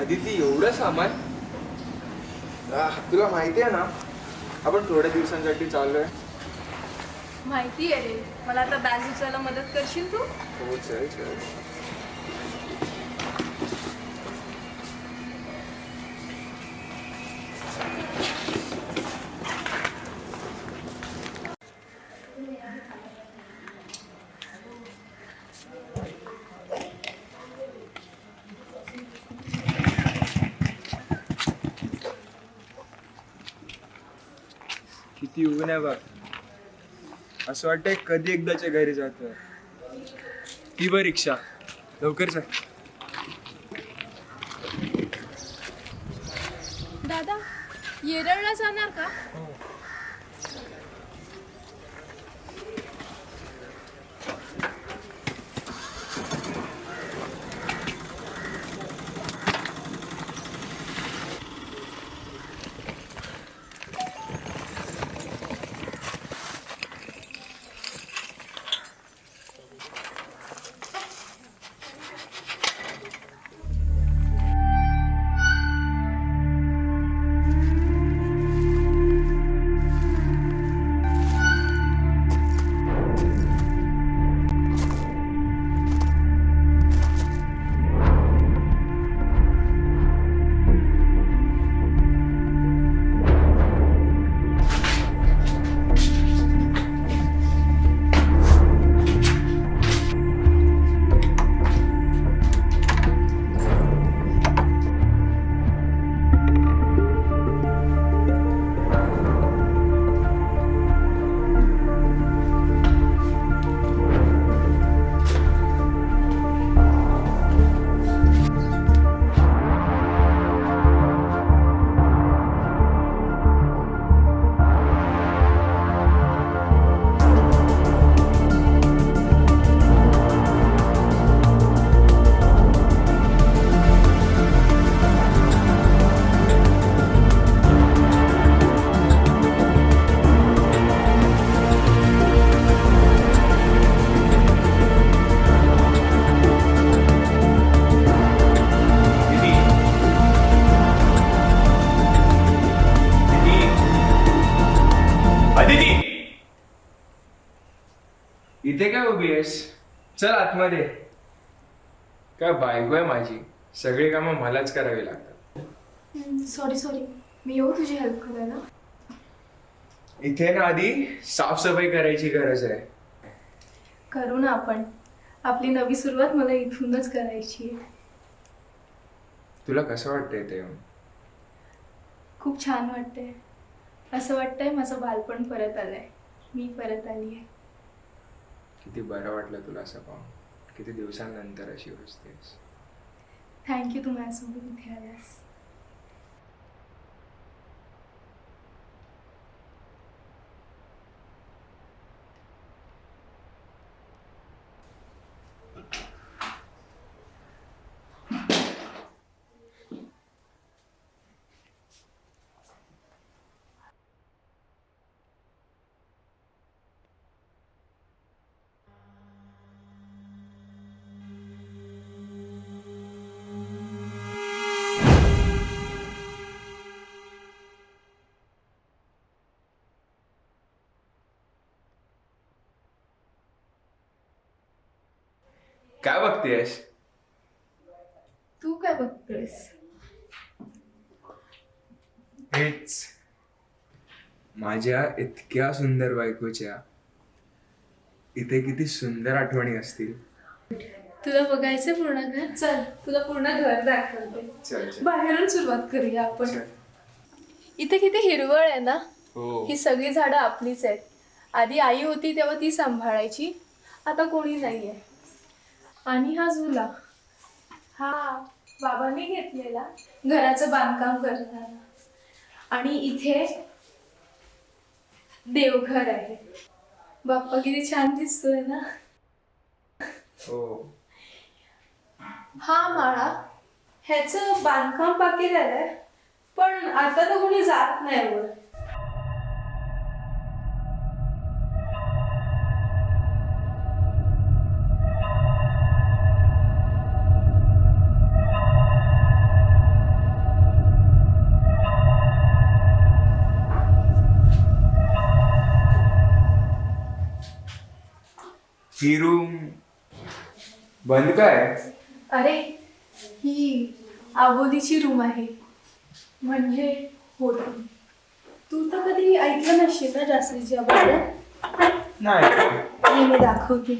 अदिती, एवढं सामान? तुला माहिती आहे ना आपण थोड्या दिवसांसाठी चाललोय. माहिती आहे रे. मला आता बॅग उचलायला मदत करशील तू? हो, चल चल. किती ऊन आहे बघ. असं वाटतंय कधी एकदाच्या घरी जातोय. ती बघ रिक्षा, लवकर जा. दादा, येरळला जाणार का? इथे काय उभी आहेस? चल आतमध्ये. काय बायको आहे माझी, सगळी कामं मलाच करावी लागतात. सॉरी, मी येऊ तुझी हेल्प करायला? इथे ना आधी साफसफाई करायची गरज आहे. करू ना आपण. आपली नवी सुरुवात मला इथूनच करायची आहे. तुला कसं वाटतंय ते? खूप छान वाटतंय. असं वाटतंय माझं बालपण परत आलंय. मी परत आली आहे. किती बरं वाटलं तुला असं पाहून. किती दिवसांनंतर अशी बसतेस. थँक्यू तू माझ्यासोबत इथे आलास. काय बघतेस? तू काय बघतोयस? हेच माझ्या इतक्या सुंदर बायकोच्या इथे किती सुंदर आठवणी असतील. तुला बघायचं पूर्ण घर? चल तुला पूर्ण घर दाखवते. चल चल. बाहेरून सुरुवात करूया आपण. चल. इथे किती हिरवळ आहे ना. हो. ही सगळी झाडं आपलीच आहेत. आधी आई होती तेव्हा ती सांभाळायची. आता कोणी नाहीये. आणि हा झुला हा बाबांनी घेतलेला घराचं बांधकाम करताना. आणि इथे देवघर आहे. बाप्पा किती छान दिसतोय ना. हो. हा माळा ह्याचं बांधकाम बाकी राहिलंय. पण आता तर कोणी जात नाही वर. ही रूम बंद काय? अरे ही आबोलीची रूम आहे. म्हणजे होती. तू तर कधी ऐकलं नसशील ना जास्तीची बद्दल. नाही. मी दाखवते.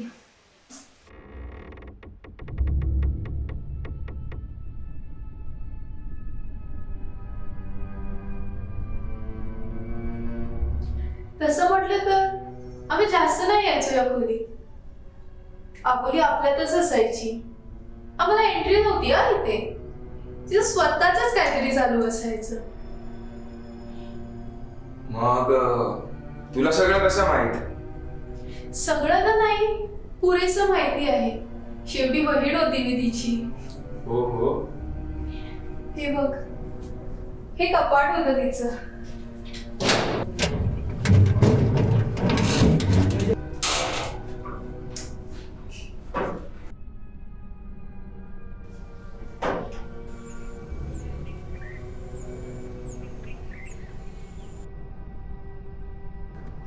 तसं म्हटलं तर आम्ही जास्त नाही यायचो या खोलीत. आबोली आपल्यातच असायची. आम्हाला एंट्री नव्हती हा इथे. तिचं स्वतःच काहीतरी चालू असायचं. मग तुला सगळं कसं माहित? सगळं तर नाही, पुरेसं माहिती आहे. शेवटी बहीण होती मी तिची. हो हो. हे बघ, हे कपाट होतं तिचं.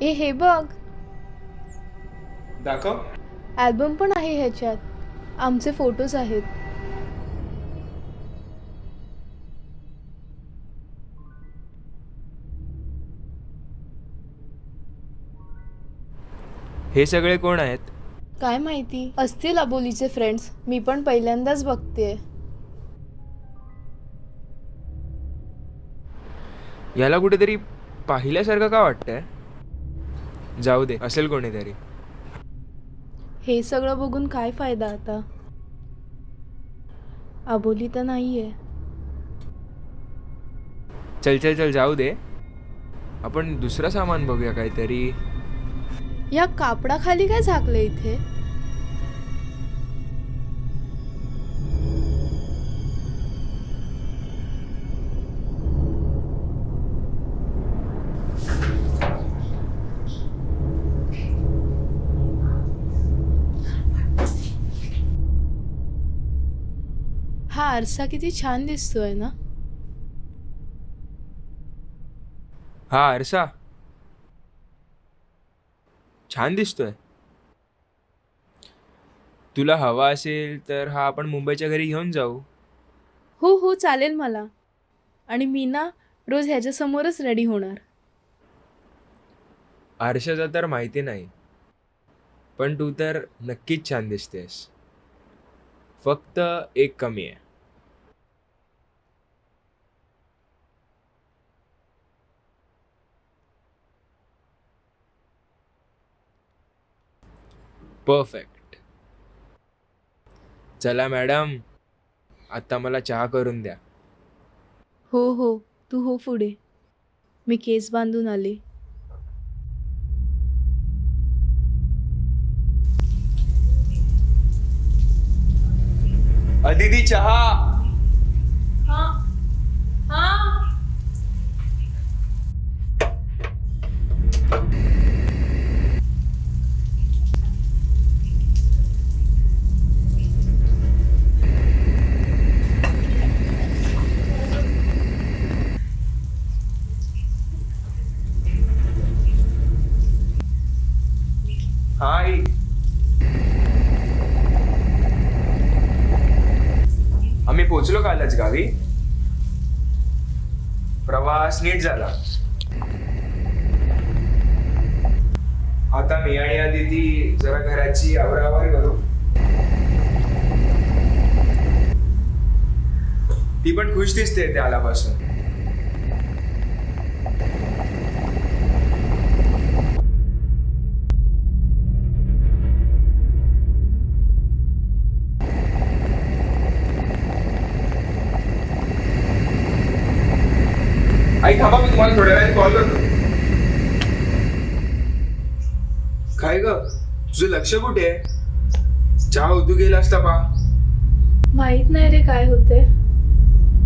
हे बघ, दाखव. अल्बम पण आहे ह्याच्यात. आमचे फोटोज आहेत. हे सगळे कोण आहेत? काय माहिती, असतील अबोलीचे फ्रेंड्स. मी पण पहिल्यांदाच बघतेय. याला कुठेतरी पाहिल्यासारखं का वाटतंय? जाऊ दे, असेल कोणीतरी. हे सगळं बघून काय फायदा आता? अबोली तर नाहीये. चल चल चल, जाऊ दे. आपण दुसरं सामान बघूया काहीतरी. या कापडाखाली काय झाकलं इथे? हा आरसा किती छान दिसतोय ना. हा आरसा छान दिसतोय. तुला हवा असेल तर हा आपण मुंबईच्या घरी घेऊन जाऊ. हो हो, चालेल मला. आणि मी ना रोज ह्याच्या समोरच रेडी होणार. आरशाचं तर माहिती नाही, पण तू तर नक्कीच छान दिसतेस. फक्त एक कमी आहे. परफेक्ट. चला मॅडम, आता मला चहा करून द्या. हो हो, तू हो पुढे. मी केस बांधून आले. अदिती, चहा. हा हा. हाय. आम्ही पोचलो कालच गावी. प्रवास नीट झाला. आता मी आणि अदिती जरा घराची आवराआवर करू. ती पण खुश दिसते ते आल्यापासून. आई थांबा, मी तुम्हाला थोड्या वेळाने कॉल करतो. काय ग, तुझं लक्ष कुठे आहे? चहा उतू गेला असता पा. माहित नाही रे काय होते.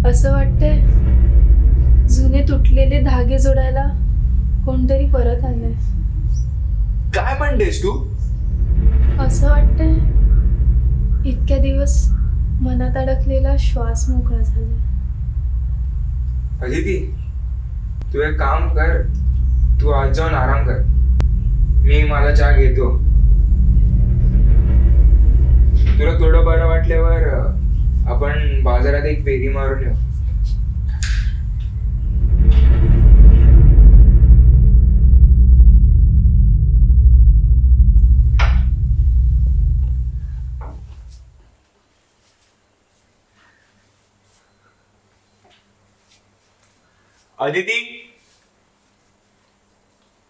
असं वाटतंय जुने तुटलेले धागे जोडायला कोणतरी परत आलंय. काय म्हणतेस तू? असं वाटतंय इतक्या दिवस मनात अडकलेला श्वास मोकळा झाला. अदिती, तू एक काम कर, तू आज जाऊन आराम कर. मी माझा चहा घेतो. थोडं बरं वाटल्यावर आपण बाजारात एक फेरी मारून येऊ. अदिती,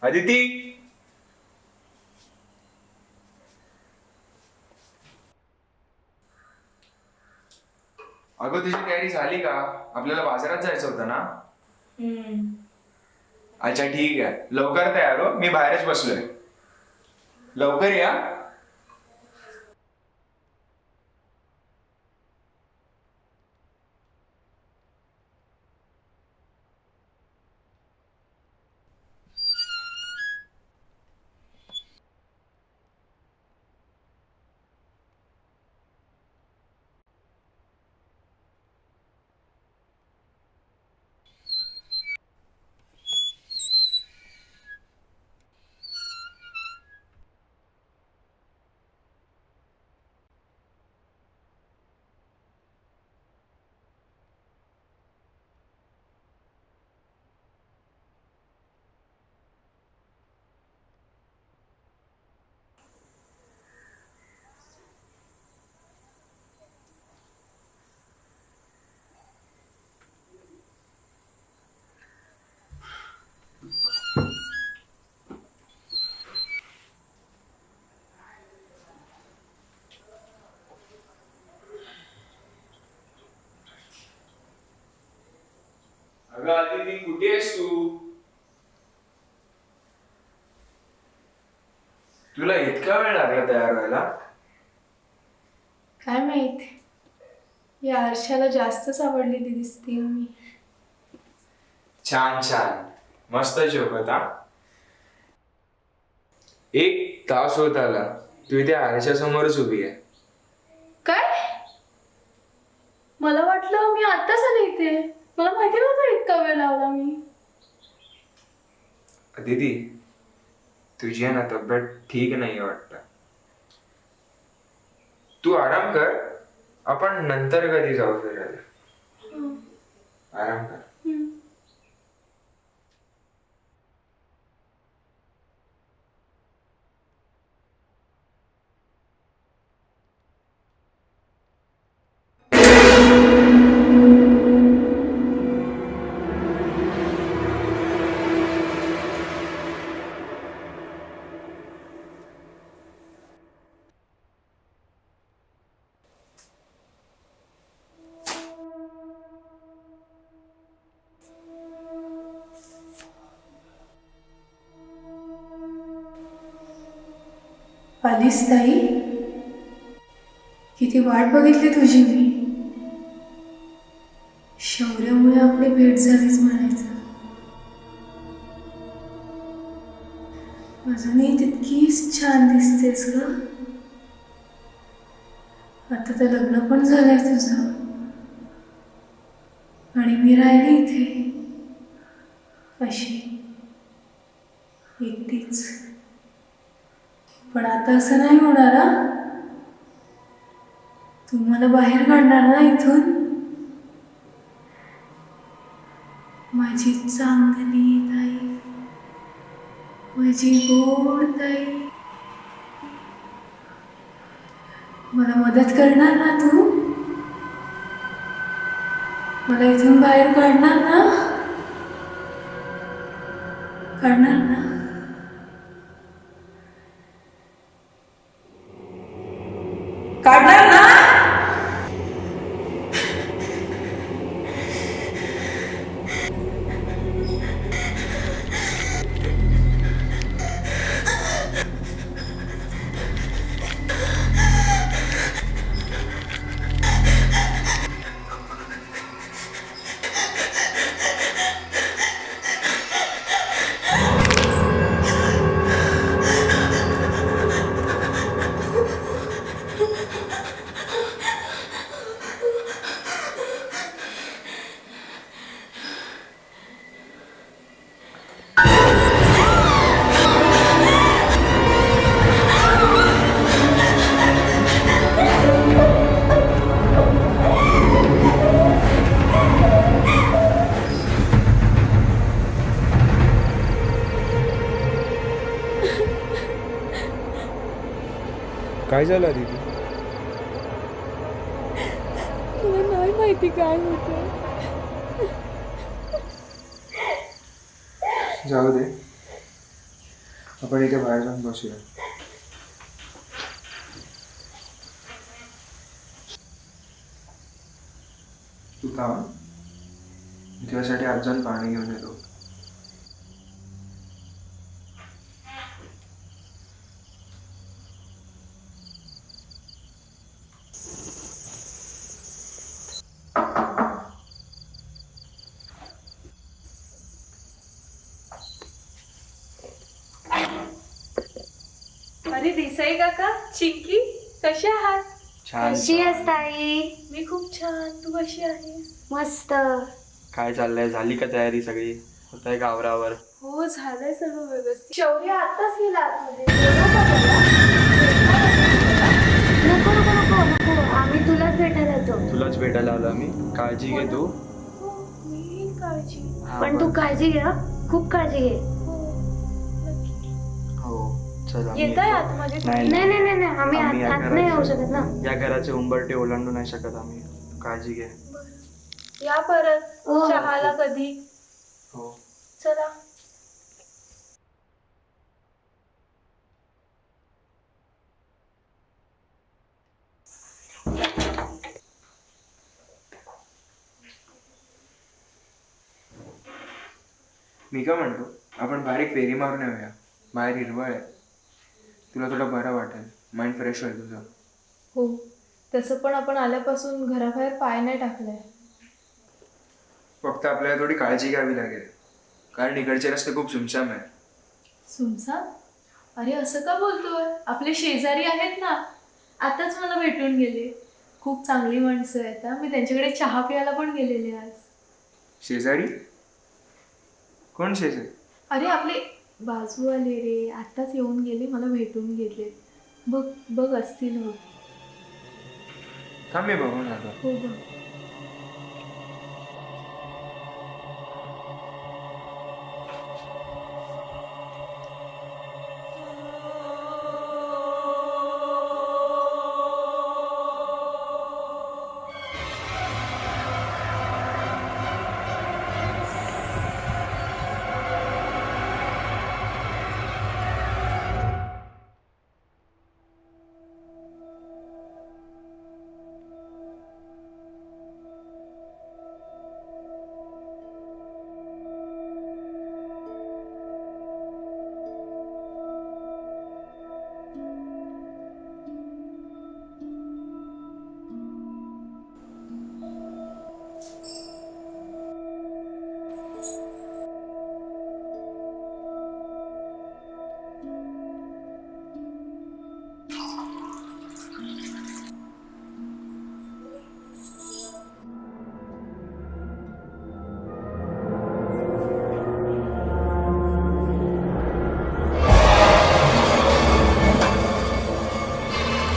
अदिती, अगं तुझी तयारी झाली का? आपल्याला बाजारात जायचं होतं ना. अच्छा ठीक आहे, लवकर तयार हो, मी बाहेरच बसलोय. लवकर या. अगं अदिती, कुठे आहेस तू? तुला इतका वेळ लागला तयार व्हायला? काय माहित, या आरशाला जास्तच आवडलेली दिसते मी. छान छान, मस्त जोक होता. 1 तास होत आला, तू इथे आरशा समोरच उभी आहे. काय? मला वाटलं मी आत्ताच आले इथे. मला माहिती नव्हतं इतका वेळ लावला मी. दीदी, तुझी आहे ना तब्येत ठीक नाही वाटत. तू आराम कर, आपण नंतर कधी जाऊ फिरायला. आराम कर. आलीस ताई? किती वाट बघितली तुझी मी. शौर्यामुळे आपली भेट झालीच म्हणायचं. अजूनही तितकीच छान दिसतेस ग. आता तर लग्न पण झालंय तुझं आणि मी राहिली इथे अशी एकटीच. पण आता असं नाही होणार हा. तू मला बाहेर काढणार ना इथून. माझी चांगली ताई, माझी गोड ताई, मला मदत करणार ना तू? मला इथून बाहेर काढणार ना? काढणार ना? काढणार ना? काय झालं अदिती? मला नाही माहिती काय होतं. जाऊ दे, आपण इथे बाहेर जाऊन बसूया. तू थांब, तुझ्यासाठी आज जाऊन पाणी घेऊन येतो. अरे देसाई काका, चिंकी, कसे आहात? छान. कशी आहेस ताई? मी खूप छान. तू कशी आहेस? मस्त. काय चाललंय? झाली का तयारी सगळी? होत आहे का आवरावर? हो, झालंय सर्व व्यवस्थित. शौर्य आताच गेला आतमध्ये. बोलू का त्याला? नको नको नको नको, आम्ही तुलाच भेटायला येतो. तुलाच भेटायला आलो मी. काळजी घे तू. हो, मी घेईन काळजी. पण तू काळजी घे हं. खूप काळजी घे. हो, नक्की. हो चल. आम्ही येताय येतो. आतमध्ये? नाही नाही नाही नाही नाही, आम्ही आम्ही या आत नाही येऊ घराचे- शकत ना. या घराचे उंबरटे ओलांडू नाही शकत आम्ही. काळजी घे. या परत हो. चहाला कधी. हो. चला. मी काय म्हणतो, आपण बाहेर एक फेरी मारून येऊया. बाहेर हिरवळ आहे, तुला थोडं बरं वाटेल, माइंड फ्रेश होईल तुझं. हो, तसं पण आपण आल्यापासून घराबाहेर पाय नाही टाकलाय. फक्त आपल्याला थोडी काळजी घ्यावी लागेल, कारण इकडचे रस्ते खूप सुमसाम आहे. सुमसान? अरे असं का बोलतोय? आपले शेजारी आहेत ना, आताच मला भेटून गेले. खूप चांगली माणसं आहेत हा. मी त्यांच्याकडे चहा प्यायला पण गेलेले आज. शेजारी? कोण शेजारी? अरे आपले बाजूवाले रे, आताच येऊन गेले, मला भेटून गेले. बघ बघ असतील हो. थांब मी बघून आलो. हो बघ.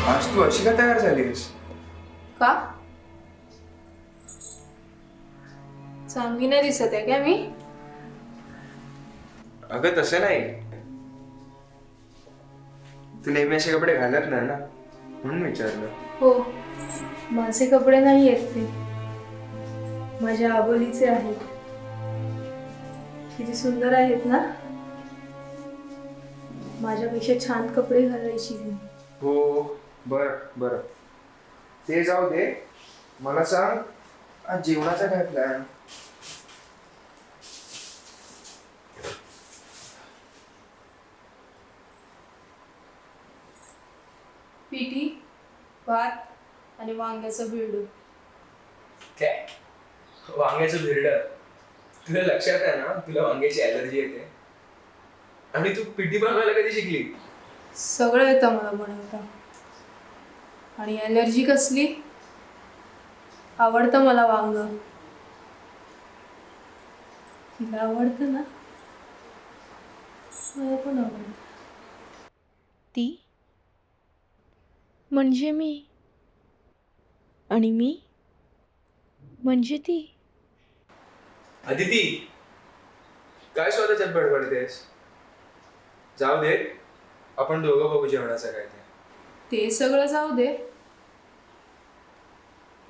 आज तू अशी का तयार झालीस? का? चांगली नाही दिसत आहे का मी? अगं तसं नाही, तू नेहमी असे कपडे घालत नाही ना, म्हणून विचारलं. हो, माझे कपडे नाही आहेत ते, माझ्या आबोलीचे आहेत. किती सुंदर आहेत ना. माझ्यापेक्षा छान कपडे घालायची मी. हो, बर बर, ते जाऊ दे. मला सांग, आज जेवणाचा काय प्लॅन? पिठी, भात आणि वांग्याचं बिरडू. काय वांग्याचं भिरडं? तुला लक्षात आहे ना, तुला वांग्याची ॲलर्जी येते. आणि तू पिठी बनवायला कधी शिकली? सगळं येतं मला बनवता. आणि ॲलर्जी कसली? आवडतं मला वांग. तिला आवडतं ना, मला पण आवडतं. ती म्हणजे मी, आणि मी म्हणजे ती. अदिती, काय स्वतःच्यात बडबडतेस? जाऊ दे, आपण दोघं बघू जेवणाचं काय ते. ते सगळं जाऊ दे.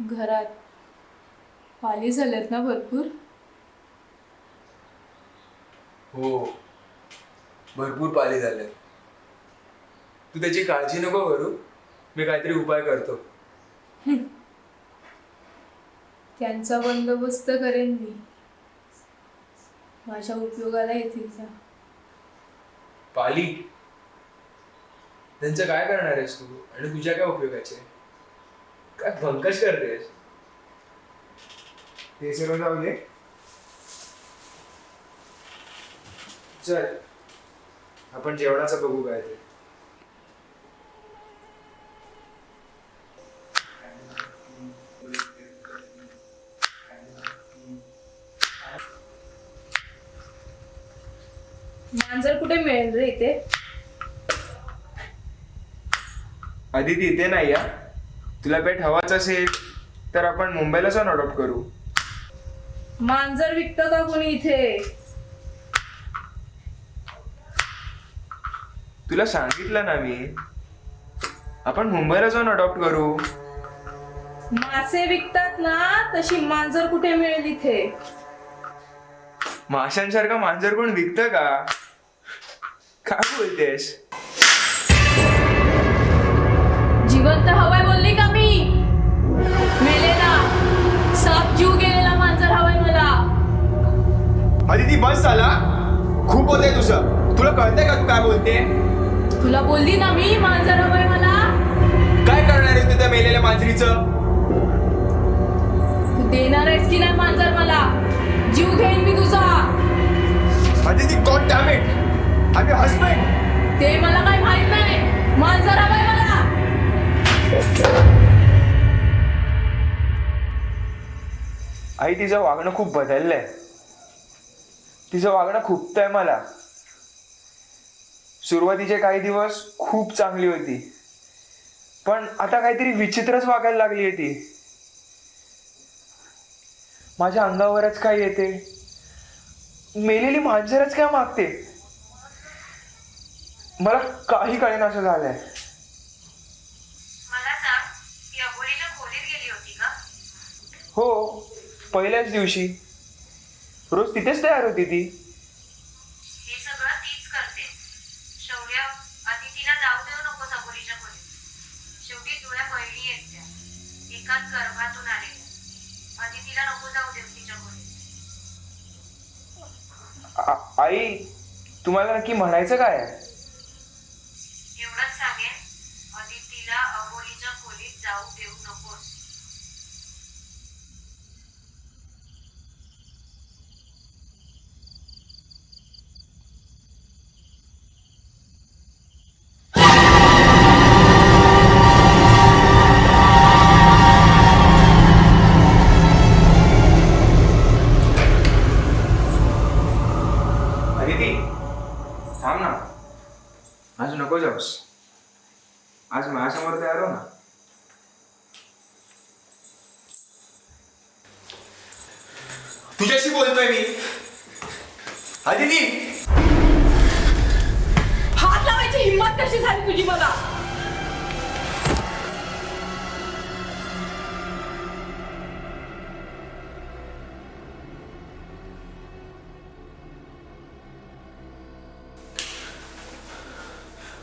घरात पाली झाल्यात ना भरपूर. हो, भरपूर पाली झाले. तू त्याची काळजी नको करू, मी काहीतरी उपाय करतो. त्यांचा बंदोबस्त करेन मी. माझ्या उपयोगाला येतील त्या. पाली त्यांचं काय करणार आहेस तू, आणि तुझ्या काय उपयोगाचे? काय भंकश करतेस? ते सगळं जाऊ दे. चल आपण जेवणाचं बघू काय ते. मांजर कुठे मिळेल रे इथे? आधी तिथे नाही या. तुला पेट हवाच असेल तर आपण मुंबईला जाऊन अडॉप्ट करू. मांजर विकतं का कोणी इथे? तुला सांगितलं ना मी, आपण मुंबईला जाऊन अडॉप्ट करू. मासे विकतात ना, तशी मांजर कुठे मिळेल इथे? माशांसारखं मांजर कोण विकतं का? काय बोलतेस? जिवंत हवाय बोलली का मी? मेलेला साप जीव गेलेला मांजर हवाय मला. आधी ती बस झाला. खूप होतंय तुझं. तुला कळतंय का तू काय बोलते? तुला बोलली ना मी, मांजर हवाय मला. काय करणार आहे तू त्या मेलेल्या मांजरीचं? तू देणार आहेस की नाही मांजर मला? जीव घेईन मी तुझा. आधी ती god damn it, I am husband. ते मला काही माहित नाही. मांजर हवाय मला. आई तिचं वागणं खूप बदललंय. तिचं वागणं खूपतंय मला. सुरुवातीचे काही दिवस खूप चांगली होती, पण आता काहीतरी विचित्रच वागायला लागली आहे ती. माझ्या अंगावरच काय येते, मेलेली मांजरच काय मागते. मला काही कळेना असं झालंय. मला सांग, ती अबोलीच्या खोलीत गेली होती का? हो, पहिल्याच दिवशी. रोज तिथेच तयार होती ती. हे सगळं तीच करते. शौर्य, आधी तिला जाऊ देऊ नकोस अबोलीच्या खोलीत. शेवटी जुळ्या बहिणी आहेत त्या, एकाच गर्भातून आलेल्या. आधी तिला नको जाऊ देऊ तिच्या खोलीत. आई, तुम्हाला नक्की म्हणायचं काय आहे? एवढंच सांगेन, आधी तिला अबोलीच्या खोलीत जाऊ देऊ नकोस. अदिती, थांब ना. आज नको जाऊस. आज माझ्यासमोर तयार हो ना. तुझ्याशी बोलतोय मी. अदिती, हात लावायची हिंमत कशी झाली तुझी मला?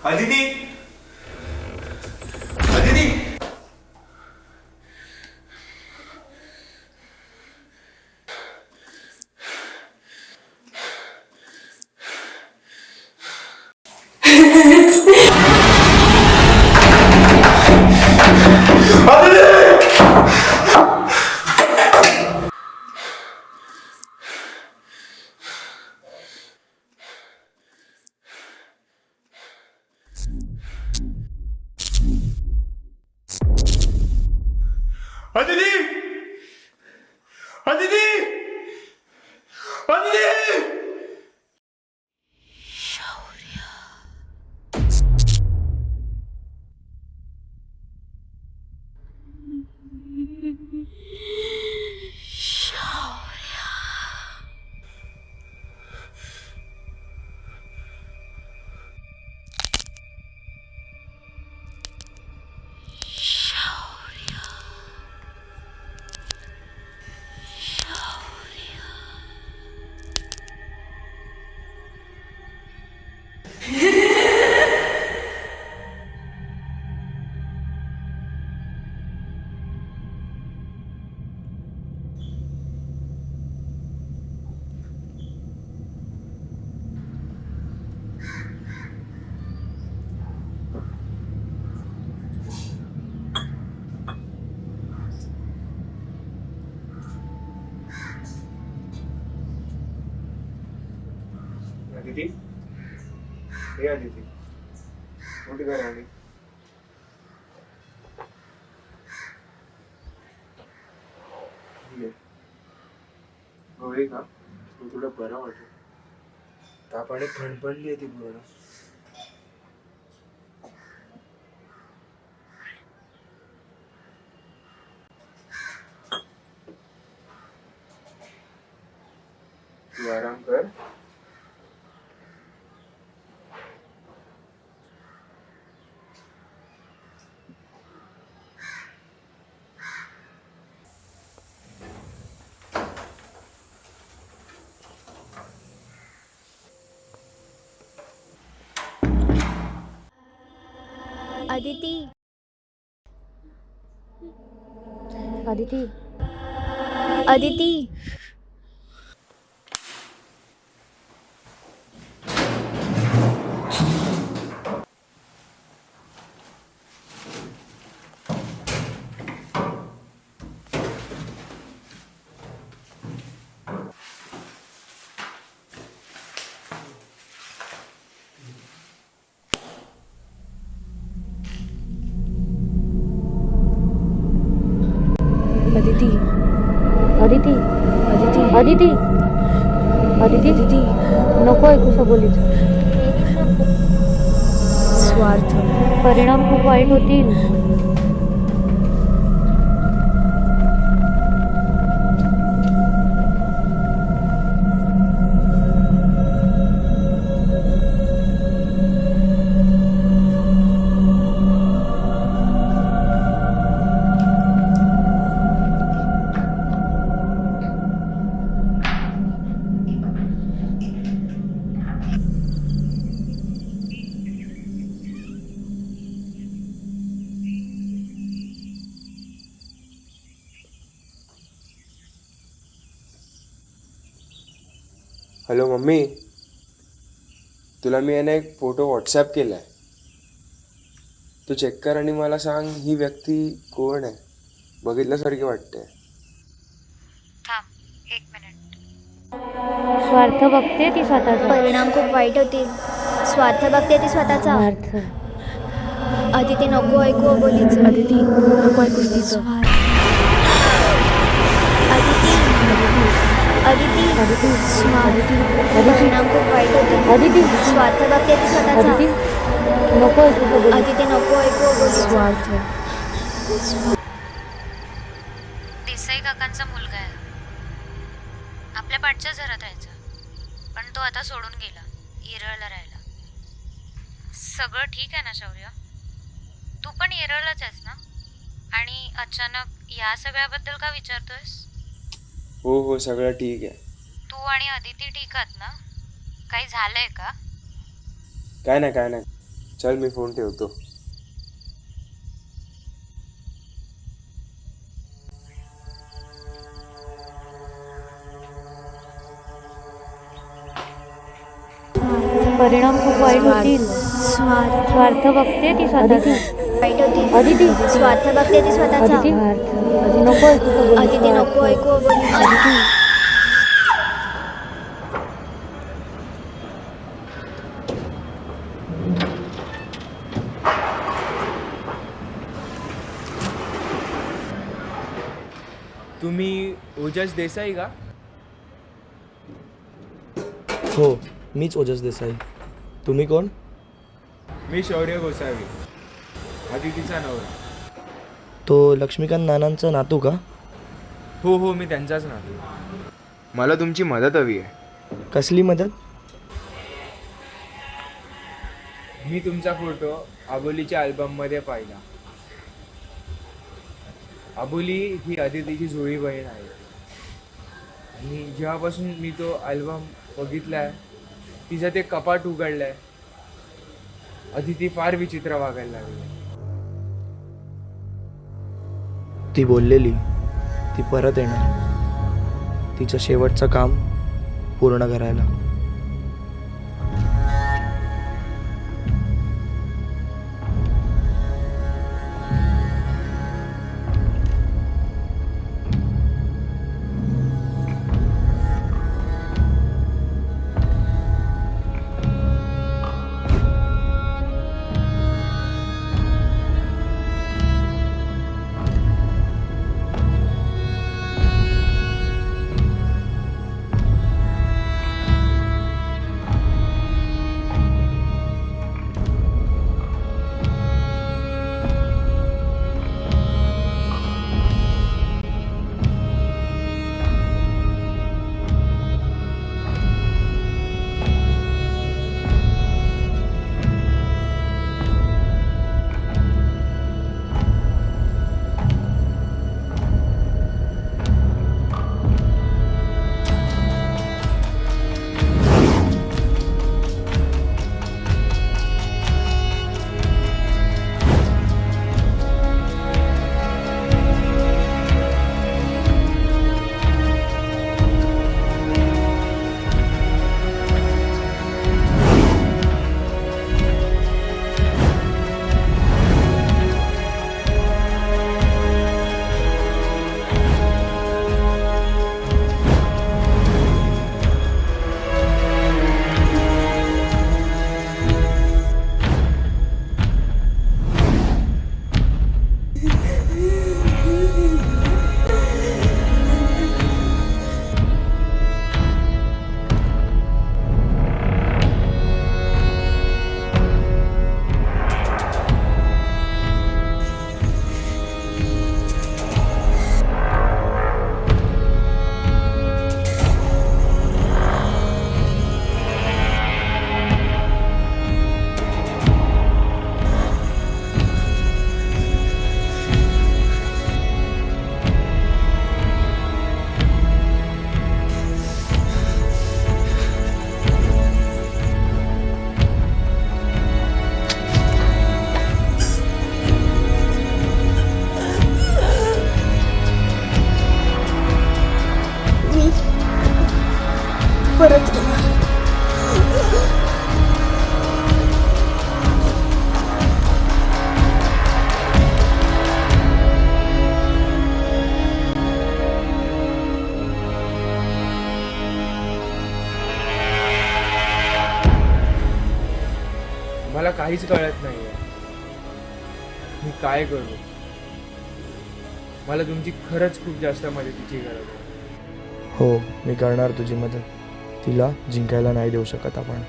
अदिती, अदिती. अदिती, अदिती, अदिती. अदिती, हे अदिती, कुठे घर आली? गोळी का? तू थोडं बरं वाटत. तापाने खणपणली आहे ती पूर्ण. तू आराम कर. अदिती अदिती अदिती अदिती अदिती अदिती अदिती अदिती दीदी नको ऐकू सबोलीच. स्वार्थ परिणाम खूप वाईट होतील. हॅलो मम्मी, तुला मी याने एक फोटो व्हॉट्सॲप केला आहे. तू चेक कर आणि मला सांग ही व्यक्ती कोण आहे. बघितल्यासारखी वाटते. थांब 1 मिनिट. स्वार्थ बघते ती स्वतःचा. परिणाम खूप वाईट होतील. स्वार्थ बघते ती स्वतःचा. स्वार्थ अदिती नको ऐकू बोलीच. अदिती नको ऐकूस तिचं. अदिती अदिती अदिती स्वार्थ अदिती परिणाम खूप वाईट होतील. अदिती स्वार्थ बघते ती स्वतःचा. अदिती नको ऐकू सबोलीच. अदिती नको ऐकू बोलीच. स्वार्थ देसाई काकांचा मुलगा आहे. आपल्या पाठच्याच घरात राहायचा, पण तो आता सोडून गेला येरळला राहायला. सगळं ठीक आहे ना शौर्य? तू पण येरळलाच आहेस ना? आणि अचानक या सगळ्याबद्दल का विचारतोयस? हो हो, सगळं ठीक आहे. तू आणि अदिती ठीक आहात ना? काही झालंय का? काय नाही काय नाही. चल मी फोन ठेवतो. परिणाम खूप वाईट होतील. स्वार्थ स्वार्थ बघते ती स्वतःचा. वाईट होतील. अदिती स्वार्थ बघते ती स्वतःचा. अदिती नको ऐकू सबोलीच. अदिती नको ऐकू बोलीच. तुम्ही ओजस देसाई का? हो, मीच ओजस देसाई. तुम्ही कोण? मी शौर्य गोसावी, अदितीचा नवरा. तो लक्ष्मीकांत नानांचा नातू का? हो हो, मी त्यांचाच नातू. मला तुमची मदत हवी आहे. कसली मदत? मी तुमचा फोटो आबोलीच्या अल्बममध्ये पाहिला. आबोली ही अदितीची जुळी बहीण आहे. आणि जेव्हापासून मी तो अल्बम बघितलाय, तिचं ते कपाट उघडलंय, अदिती फार विचित्र वागायला लागली. ती बोललेली ती परत येणार, तिचं शेवटचं काम पूर्ण करायला. काहीच कळत नाही आहे. मी काय करू? मला तुमची खरंच खूप जास्त मदतीची गरज आहे. हो, मी करणार तुझी मदत. तिला जिंकायला नाही देऊ शकत आपण.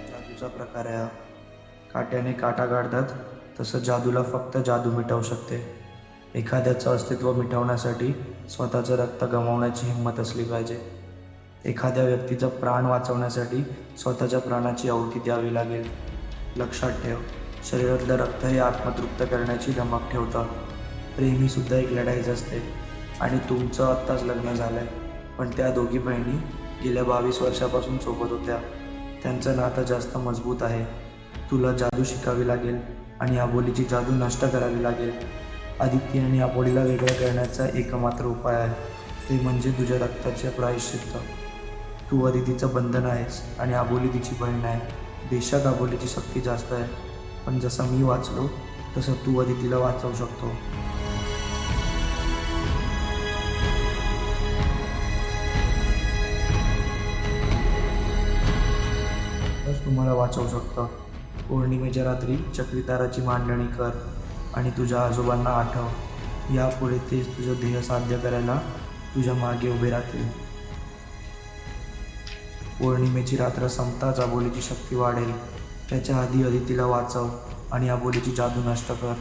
जादूचा प्रकार आहे हा. काट्याने काटा काढतात तसं जादूला फक्त जादू मिटवू शकते. एखाद्याचं अस्तित्व मिटवण्यासाठी स्वतःचं रक्त गमावण्याची हिंमत असली पाहिजे. एखाद्या व्यक्तीचा प्राण वाचवण्यासाठी स्वतःच्या प्राणाची आहुती द्यावी लागेल. लक्षात ठेव, शरीरातलं रक्त हे आत्मतृप्त करण्याची धमक ठेवतं. प्रेम ही सुद्धा एक लढाईच असते. आणि तुमचं आत्ताच लग्न झालं आहे, पण त्या दोघी बहिणी गेल्या 22 वर्षापासून सोबत होत्या. त्यांचं नातं जास्त मजबूत आहे. तुला जादू शिकावी लागेल आणि अबोलीची जादू नष्ट करावी लागेल. आदिती आणि अबोलीला वेगळं करण्याचा एकमात्र उपाय आहे, ते म्हणजे तुझ्या रक्ताचे प्रायश्चित्त. तू अदितीचं बंधन आहेस आणि अबोली तिची बहीण आहे. बेशक अबोलीची शक्ती जास्त आहे, पण जसं मी वाचलो तसं तू अदितीला वाचवू शकतो. तुम्हाला वाचवू शकतं. पौर्णिमेच्या रात्री चक्रीताराची मांडणी कर आणि तुझ्या आजोबांना आठव. यापुढे तेच तुझं ध्येय साध्य करायला तुझ्या मागे उभे राहतील. पौर्णिमेची रात्र संपताच अबोलीची शक्ती वाढेल. त्याच्या आधी अदितीला वाचव आणि अबोलीची जादू नष्ट कर.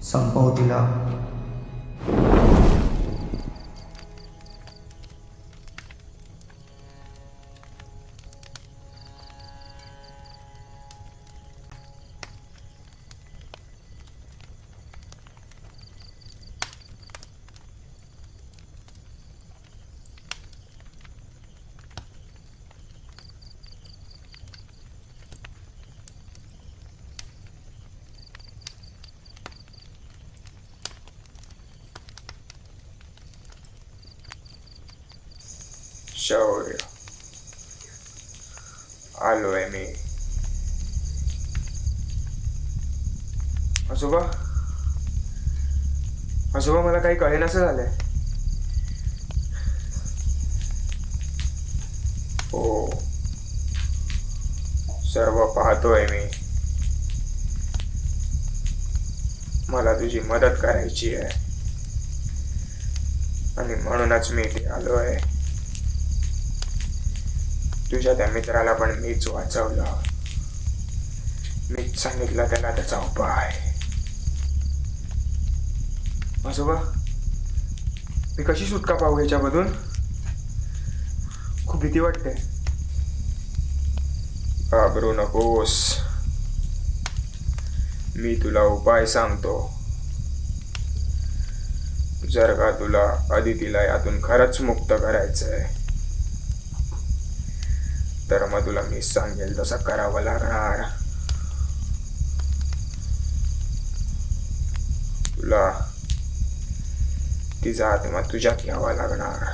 संपव तिला. शौर्य, आलोय मी. आजोबा, आजोबा मला काही कळेनासं झालंय. हो, सर्व पाहतोय मी. मला तुझी मदत करायची आहे आणि म्हणूनच मी इथे आलोय. तुझ्या त्या मित्राला पण मीच वाचवलं. मीच सांगितलं त्याला त्याचा उपाय. आजोबा, मी कशी सुटका पाहू याच्यामधून? खूप भीती वाटते. घाबरू नकोस, मी तुला उपाय सांगतो. जर का तुला अदितीला यातून खरंच मुक्त करायचंय तर मग तुला मी सांगेल तसं करावं लागणार. तुला तिचा आत्मा तुझ्यात घ्यावा लागणार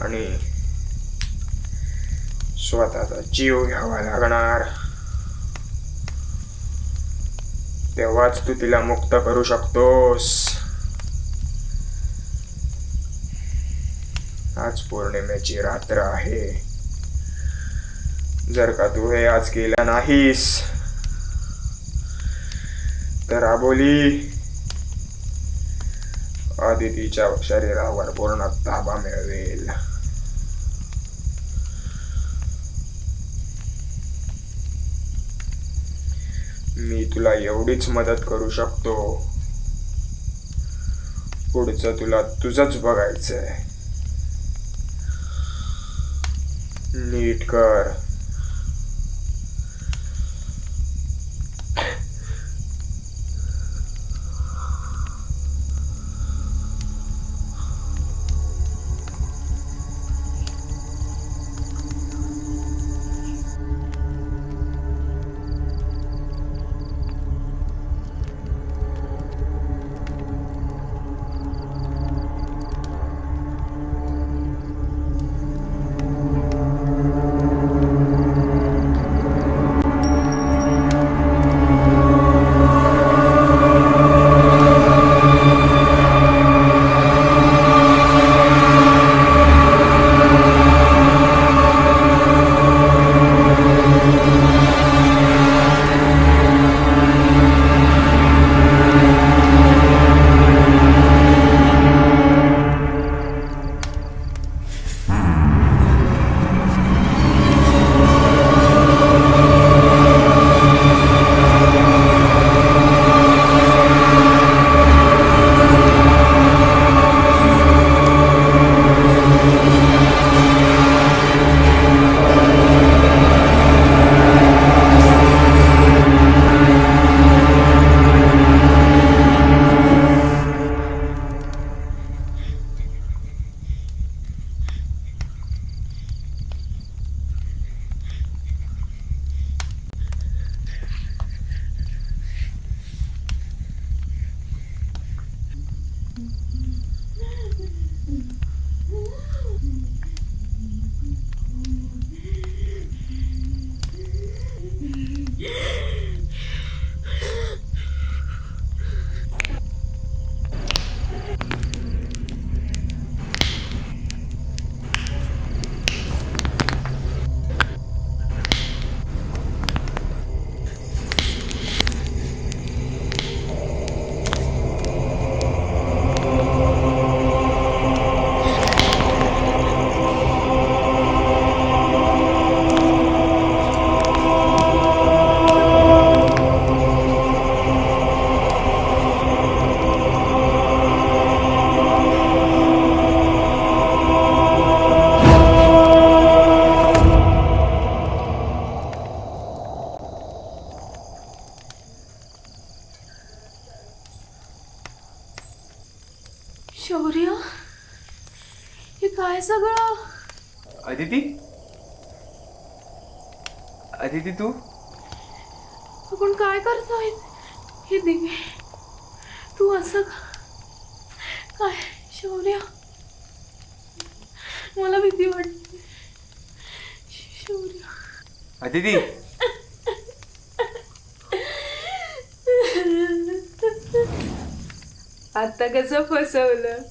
आणि स्वतःचा जीव घ्यावा लागणार. तेव्हाच तू तिला मुक्त करू शकतोस. आज पौर्णिमेची रात्र आहे. जर का तू हे आज केलं नाहीस तर अबोली आदितीच्या शरीरावर पूर्ण ताबा मिळवेल. मी तुला एवढीच मदत करू शकतो. पुढचं तुला तुझंच बघायचंय. नीट कर. सगळं? अदिती अदिती तू आपण काय करतोय? हे दिवे, तू असं काय? शौर्य, मला भीती वाटते. शौर्य, अदिती आता कसं फसवलं?